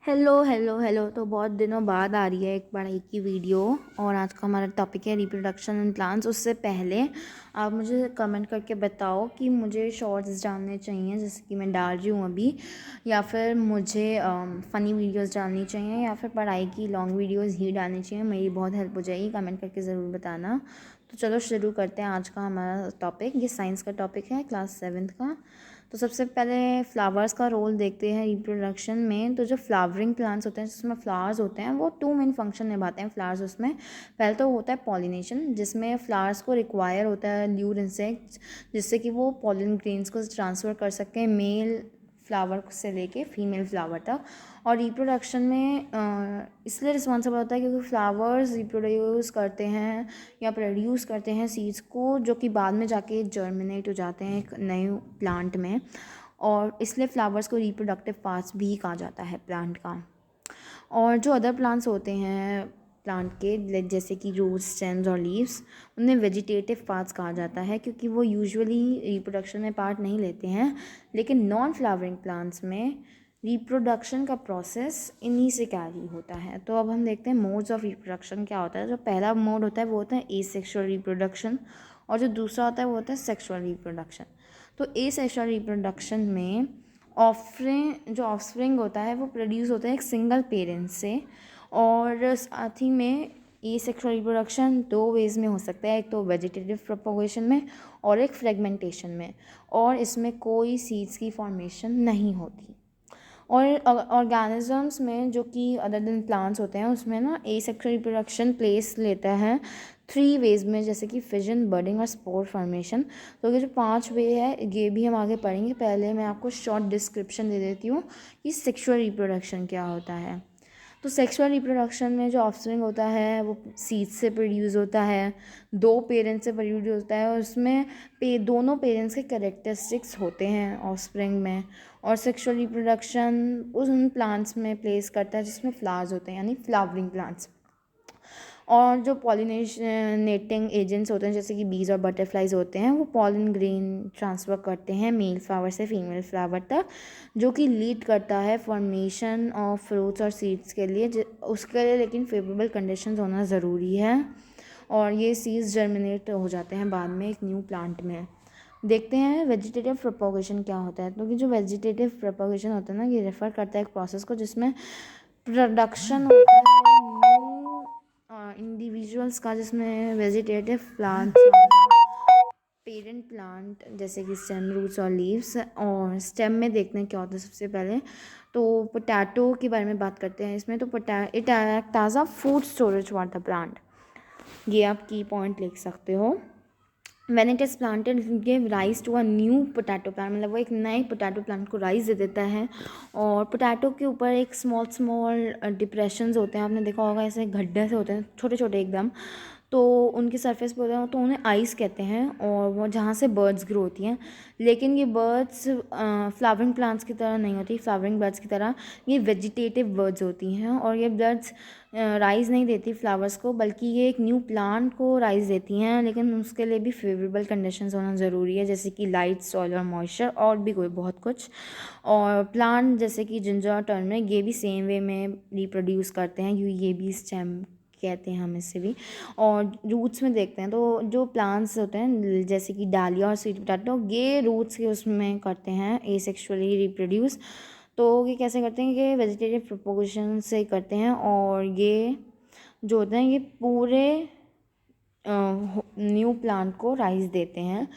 Hello hello hello. तो बहुत दिनों बाद आ रही है एक पढ़ाई की वीडियो। और आज का हमारा टॉपिक है रिप्रोडक्शन इन प्लांट्स। उससे पहले आप मुझे कमेंट करके बताओ कि मुझे शॉर्ट्स डालने चाहिए जैसे कि मैं डाल रही हूँ अभी, या फिर मुझे फ़नी वीडियोस डालनी चाहिए, या फिर पढ़ाई की लॉन्ग वीडियोस ही डालनी चाहिए। मेरी बहुत हेल्प हो जाएगी, कमेंट करके ज़रूर बताना। तो चलो शुरू करते हैं आज का हमारा टॉपिक। ये साइंस का टॉपिक है, क्लास 7th का। तो सबसे पहले फ्लावर्स का रोल देखते हैं रिप्रोडक्शन में। तो जो फ्लावरिंग प्लांट्स होते हैं जिसमें फ्लावर्स होते हैं वो 2 मेन फंक्शन निभाते हैं फ्लावर्स उसमें। पहले तो होता है पॉलिनेशन, जिसमें फ्लावर्स को रिक्वायर होता है ल्यूर इंसेक्ट्स, जिससे कि वो पॉलिन ग्रेन्स को ट्रांसफ़र कर सकें मेल फ्लावर से लेके फीमेल फ्लावर तक। और रिप्रोडक्शन में इसलिए रिस्पॉन्सिबल होता है क्योंकि फ्लावर्स रिप्रोड्यूस करते हैं या प्रोड्यूस करते हैं सीड्स को, जो कि बाद में जाके जर्मिनेट हो जाते हैं एक नए प्लांट में। और इसलिए फ्लावर्स को रिप्रोडक्टिव पार्ट्स भी कहा जाता है प्लांट का। और जो अदर प्लांट्स होते हैं प्लांट के, जैसे कि रूट्स, स्टेम्स और लीव्स, उन्हें वेजिटेटिव पार्ट्स कहा जाता है क्योंकि वो यूजुअली रिप्रोडक्शन में पार्ट नहीं लेते हैं। लेकिन नॉन फ्लावरिंग प्लांट्स में रिप्रोडक्शन का प्रोसेस इन्हीं से कैरी होता है। तो अब हम देखते हैं मोड्स ऑफ रिप्रोडक्शन क्या होता है। जो पहला मोड होता है वो होता है एसेक्सुअल रिप्रोडक्शन, और जो दूसरा होता है वो होता है सेक्सुअल रिप्रोडक्शन। तो एसेक्सुअल रिप्रोडक्शन में ऑफस्प्रिंग होता है वो प्रोड्यूस होता है एक सिंगल पेरेंट से। और साथ ही में ये सेक्सुअल रिप्रोडक्शन 2 वेज में हो सकता है, एक तो वेजिटेटिव प्रोपोगेशन में और एक फ्रेगमेंटेशन में। और इसमें कोई सीड्स की फॉर्मेशन नहीं होती। और ऑर्गेनिजम्स में जो कि अदर देन प्लांट्स होते हैं उसमें ना एसेक्सुअल रिप्रोडक्शन प्लेस लेता है 3 वेज में, जैसे कि फिजन, बडिंग और स्पोर फॉर्मेशन। तो ये जो 5 वे है ये भी हम आगे पढ़ेंगे। पहले मैं आपको शॉर्ट डिस्क्रिप्शन दे देती हूँ कि सेक्सुअल रिप्रोडक्शन क्या होता है। तो सेक्सुअल रिप्रोडक्शन में जो ऑफस्प्रिंग होता है वो सीड से प्रोड्यूस होता है, 2 पेरेंट्स से प्रोड्यूस होता है, और उसमें दोनों पेरेंट्स के कैरेक्टरिस्टिक्स होते हैं ऑफस्प्रिंग में। और सेक्सुअल रिप्रोडक्शन उन प्लांट्स में प्लेस करता है जिसमें फ्लावर्स होते हैं, यानी फ्लावरिंग प्लांट्स। और जो पॉलिनेटिंग एजेंट्स होते हैं जैसे कि बीज और बटरफ्लाइज होते हैं, वो पॉलिन ग्रेन ट्रांसफ़र करते हैं मेल फ्लावर से फीमेल फ्लावर तक, जो कि लीड करता है फॉर्मेशन ऑफ फ्रूट्स और सीड्स के लिए। उसके लिए लेकिन फेवरेबल कंडीशंस होना ज़रूरी है, और ये सीड्स जर्मिनेट हो जाते हैं बाद में एक न्यू प्लांट में। देखते हैं वेजिटेटिव प्रोपोगेशन क्या होता है। क्योंकि जो वेजिटेटिव प्रोपोगेशन होता है ना, ये रेफ़र करता है एक प्रोसेस को जिसमें प्रोडक्शन होता है न्यू इंडिविजुअल्स का, जिसमें वेजिटेटिव प्लांट्स, पेरेंट प्लांट जैसे कि स्टेम, रूट्स और लीव्स। और स्टेम में देखते हैं क्या होता है। सबसे पहले तो पोटैटो के बारे में बात करते हैं इसमें। तो it act as a food storage for the plant. ये आप की पॉइंट लिख सकते हो। When it is planted it give rise to a new potato plant, मतलब वो एक नए पोटैटो प्लांट को राइज दे देता है। और पोटैटो के ऊपर एक स्मॉल स्मॉल डिप्रेशंस होते हैं, आपने देखा होगा, ऐसे गड्ढे से होते हैं छोटे छोटे एकदम। तो उनके सरफेस पे होते हैं, तो उन्हें आइस कहते हैं, और वो जहाँ से बर्ड्स ग्रो होती हैं। लेकिन ये बर्ड्स फ्लावरिंग प्लांट्स की तरह नहीं होती, फ्लावरिंग बर्ड्स की तरह ये वेजिटेटिव बर्ड्स होती हैं। और ये बर्ड्स राइज नहीं देती फ्लावर्स को, बल्कि ये एक न्यू प्लांट को राइज देती हैं। लेकिन उसके लिए भी फेवरेबल कंडीशंस होना ज़रूरी है, जैसे कि लाइट, सॉइल और मॉइस्चर, और भी कोई बहुत कुछ। और प्लांट जैसे कि जिंजर और टर्मरिक ये भी सेम वे में रिप्रोड्यूस करते हैं, ये भी स्टेम कहते हैं हम इसे भी। और रूट्स में देखते हैं तो जो प्लांट्स होते हैं जैसे कि डालिया और स्वीट पोटैटो, ये रूट्स के उसमें करते हैं एसेक्सुअली रिप्रोड्यूस। तो ये कैसे करते हैं कि वेजिटेटिव प्रोपोगेशन से करते हैं। और ये जो होते हैं ये पूरे न्यू प्लांट को राइज देते हैं।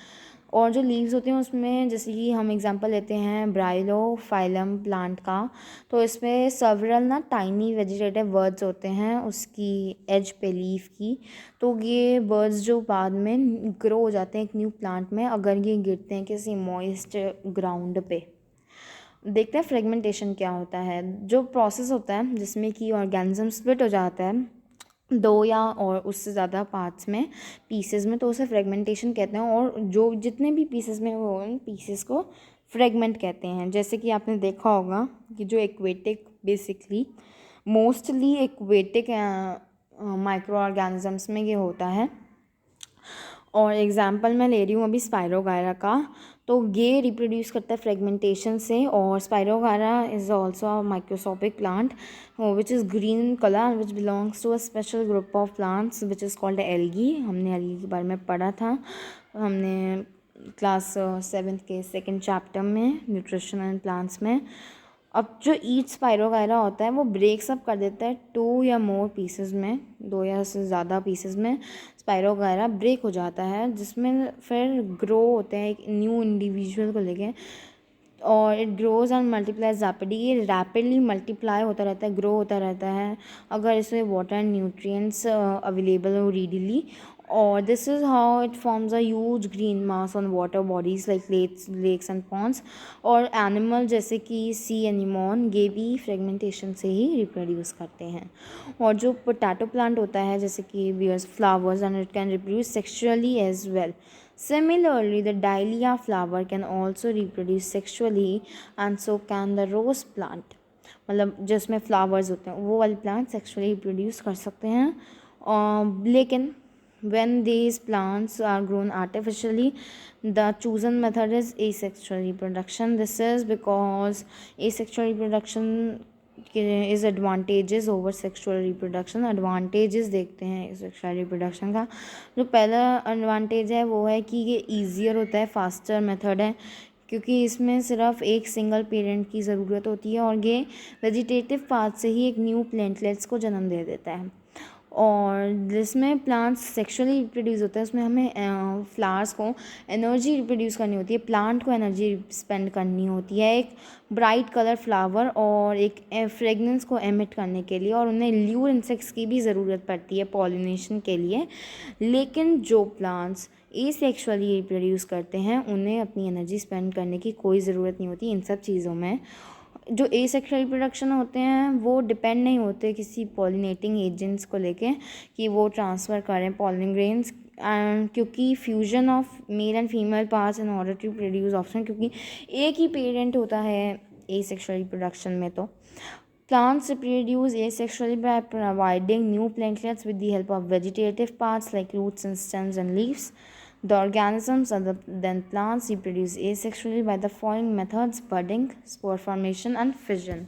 और जो लीव्स होते हैं उसमें जैसे कि हम एग्जांपल लेते हैं ब्राइलोफाइलम प्लांट का, तो इसमें सेवरल ना टाइनी वेजिटेटिव बर्ड्स होते हैं उसकी एज पे लीफ की। तो ये बर्ड्स जो बाद में ग्रो हो जाते हैं एक न्यू प्लांट में अगर ये गिरते हैं किसी मॉइस्ट ग्राउंड पे। देखते हैं फ्रेगमेंटेशन क्या होता है। जो प्रोसेस होता है जिसमें कि ऑर्गेनिज्म स्प्लिट हो जाता है 2 या और उससे ज़्यादा पार्ट्स में, पीसेस में, तो उसे फ्रेगमेंटेशन कहते हैं। और जो जितने भी पीसेस में वो उन पीसेस को फ्रेगमेंट कहते हैं। जैसे कि आपने देखा होगा कि जो aquatic basically mostly aquatic micro organisms में ये होता है। और एग्जांपल मैं ले रही हूँ अभी स्पाइरोगायरा का। तो ये रिप्रोड्यूस करता है फ्रेगमेंटेशन से। और spirogyra is also a microscopic plant which is green in colour which belongs to a special group of plants which is called algae. हमने एल्गी के बारे में पढ़ा था, हमने क्लास 7th के सेकेंड चैप्टर में न्यूट्रिशन एंड प्लांट्स में। अब जो ईच स्पाइरोगायरा होता है वो ब्रेक्स अप कर देता है 2 या मोर पीसेस में, 2 या से ज़्यादा पीसेस में स्पाइरोगायरा ब्रेक हो जाता है, जिसमें फिर ग्रो होते हैं एक न्यू इंडिविजुअल को लेके। और it grows and multiplies rapidly, ये रैपिडली मल्टीप्लाई होता रहता है, ग्रो होता रहता है अगर इसमें वाटर एंड न्यूट्रिएंट्स अवेलेबल हो रीडीली। और this is how it forms a huge green mass on water bodies like lakes and ponds. और एनिमल जैसे कि सी एनिमोन ये भी फ्रेगमेंटेशन से ही रिप्रोड्यूस करते हैं। और जो पोटैटो प्लांट होता है जैसे कि bears flowers and it can reproduce sexually as well. Similarly, the dahlia flower can also reproduce sexually and so can the rose plant। मतलब जिसमें फ्लावर्स होते हैं वो वाले प्लांट सेक्सुअली रिप्रोड्यूस कर सकते हैं। लेकिन when these plants are grown artificially, the chosen method is asexual reproduction। This is because asexual reproduction is advantages over sexual reproduction. Advantages देखते हैं सेक्सुअल रिप्रोडक्शन का। जो पहला एडवांटेज है वो है कि ये ईजियर होता है, फास्टर मेथड है, क्योंकि इसमें सिर्फ एक सिंगल पेरेंट की ज़रूरत होती है और ये वेजिटेटिव पार्ट से ही एक न्यू प्लेंटलेट्स को जन्म दे देता है। और जिसमें प्लांट्स सेक्सुअली रिप्रोड्यूस होता है उसमें हमें फ्लावर्स को एनर्जी रिप्रोड्यूस करनी होती है, प्लांट को एनर्जी स्पेंड करनी होती है एक ब्राइट कलर फ्लावर और एक फ्रेगनेंस को एमिट करने के लिए, और उन्हें ल्यूर इंसेक्ट्स की भी ज़रूरत पड़ती है पॉलिनेशन के लिए। लेकिन जो प्लांट्स एसेक्सुअली रिप्रोड्यूस करते हैं उन्हें अपनी एनर्जी स्पेंड करने की कोई ज़रूरत नहीं होती इन सब चीज़ों में। जो एसेक्सुअल रिप्रोडक्शन होते हैं वो डिपेंड नहीं होते किसी पॉलिनेटिंग एजेंट्स को लेके कि वो ट्रांसफ़र करें पॉलिन ग्रेन्स, क्योंकि fusion of male and female parts in order to produce option, क्योंकि एक ही पेरेंट होता है एसेक्सुअल रिप्रोडक्शन में। तो plants reproduce asexually by providing new plantlets with the help of vegetative parts like roots and stems and leaves। The organisms other than plants reproduce asexually by the following methods: budding, spore formation and fission।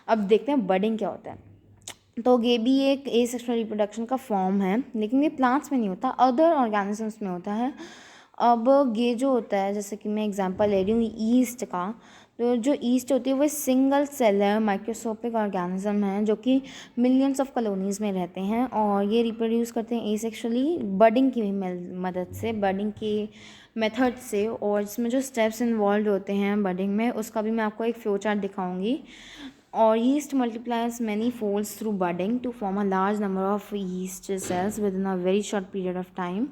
अब देखते हैं budding क्या होता है। तो ये भी एक एसेक्सुअल रिप्रोडक्शन का फॉर्म है, लेकिन ये प्लांट्स में नहीं होता, अदर ऑर्गेनिजम्स में होता है। अब ये जो होता है जैसे कि मैं एग्जांपल ले रही हूँ ईस्ट का, तो जो ईस्ट होती है वो सिंगल सेलर माइक्रोस्कोपिक ऑर्गेनिज्म है जो कि मिलियंस ऑफ कॉलोनीज़ में रहते हैं और ये रिप्रोड्यूस करते हैं एसेक्सुअली बडिंग की मदद से, बडिंग की मेथड से। और इसमें जो स्टेप्स इन्वॉल्व होते हैं बडिंग में उसका भी मैं आपको एक फ्लो चार्ट दिखाऊंगी। और yeast multiplies many folds through budding to form a large number of yeast cells within a very short period of time।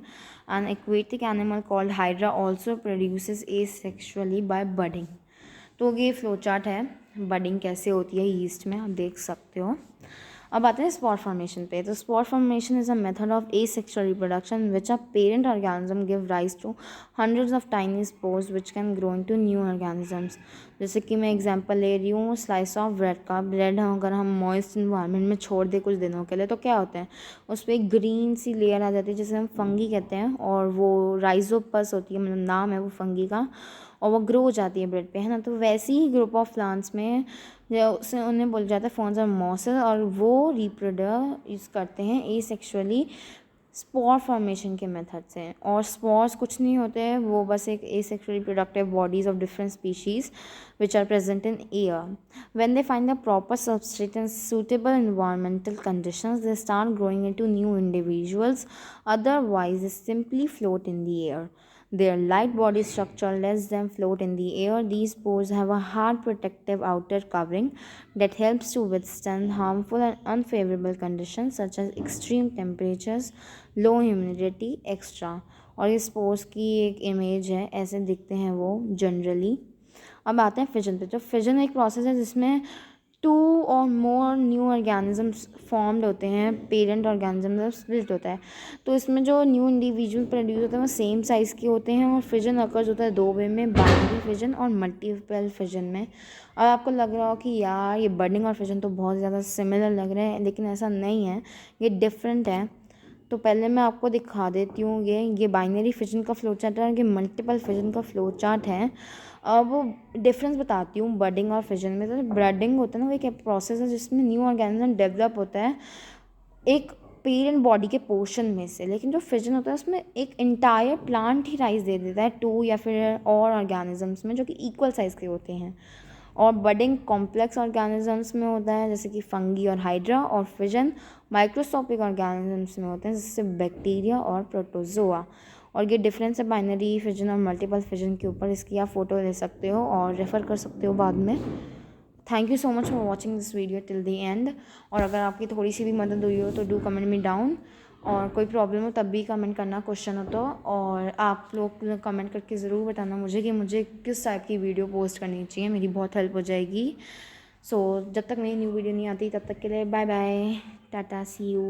An aquatic animal called hydra also produces asexually by budding। तो ये flow chart है budding कैसे होती है yeast में, आप देख सकते हो। अब आते हैं स्पॉर फॉर्मेशन पे। तो spore formation is a method of asexual reproduction which a parent organism give rise to hundreds of tiny spores which can grow into new organisms. जैसे कि मैं एग्जांपल ले रही हूँ स्लाइस ऑफ ब्रेड का। Bread अगर हम मॉइस्ट इन्वायरमेंट में छोड़ दें कुछ दिनों के लिए तो क्या होता है उस पर एक ग्रीन सी लेयर आ जाती है जिसे हम फंगी कहते हैं, और वो राइजोपस होती है, मतलब नाम है वो फंगी का, और वो ग्रो हो जाती है ब्रेड पे, है ना। तो वैसे ही ग्रुप ऑफ प्लांट्स में उसे उन्हें बोला जाता है फॉर्म्स ऑफ मॉसेस, और वो रिप्रोड्यूस करते हैं एसेक्सुअली स्पॉर फॉर्मेशन के मेथड से। और स्पॉर्स कुछ नहीं होते हैं, वो बस एक asexually reproductive bodies of different species which are present in air। When they find the proper substrate and suitable environmental conditions, they start growing into new individuals, otherwise they simply float in the air। Their light body structure lets them float in the air। These spores have a hard protective outer covering that helps to withstand harmful and unfavorable conditions such as extreme temperatures, low humidity, etc। और ये spores की एक image है, ऐसे दिखते हैं वो generally. अब आते हैं फिजन पे। तो फिजन एक प्रोसेस है जिसमें 2 और मोर न्यू ऑर्गेनिजम्स फॉर्म्ड होते हैं, पेरेंट ऑर्गेनिज्म स्प्लिट होता है। तो इसमें जो न्यू इंडिविजुअल प्रोड्यूस होते हैं वो सेम साइज़ के होते हैं। और फिजन अकर्स होता है 2 वे में, बाइनरी फिजन और मल्टीपल फिजन में। अब आपको लग रहा हो कि यार ये बडिंग और फिजन तो बहुत ज़्यादा सिमिलर लग रहे हैं, लेकिन ऐसा नहीं है, ये डिफरेंट है। तो पहले मैं आपको दिखा देती हूँ ये बाइनरी फिजन का फ्लो चार्ट है और ये मल्टीपल फिजन का फ्लो चार्ट है। अब डिफरेंस बताती हूँ बडिंग और फिजन में। तो बडिंग होता है ना, वो एक प्रोसेस है जिसमें न्यू ऑर्गेनिज्म डेवलप होता है एक पेरेंट बॉडी के पोर्शन में से। लेकिन जो फिजन होता है उसमें एक इंटायर प्लांट ही राइज दे देता है 2 या फिर और ऑर्गेनिजम्स में जो कि इक्वल साइज़ के होते हैं। और बडिंग कॉम्प्लेक्स ऑर्गेनिजम्स में होता है जैसे कि फंगी और हाइड्रा, और फिजन माइक्रोस्कोपिक ऑर्गेनिजम्स में होते हैं जैसे बैक्टीरिया और प्रोटोजोआ। और ये डिफरेंस है बाइनरी फिजन और मल्टीपल फिजन के ऊपर। इसकी आप फ़ोटो ले सकते हो और रेफ़र कर सकते हो बाद में। Thank you so much for watching this video till the end. और अगर आपकी थोड़ी सी भी मदद हुई हो तो डू कमेंट मी डाउन, और कोई प्रॉब्लम हो तब भी कमेंट करना, क्वेश्चन हो तो। और आप लोग कमेंट करके ज़रूर बताना मुझे कि मुझे किस टाइप की वीडियो पोस्ट करनी चाहिए, मेरी बहुत हेल्प हो जाएगी। सो जब तक मेरी न्यू वीडियो नहीं आती तब तक के लिए बाय बाय, टाटा, सी यू।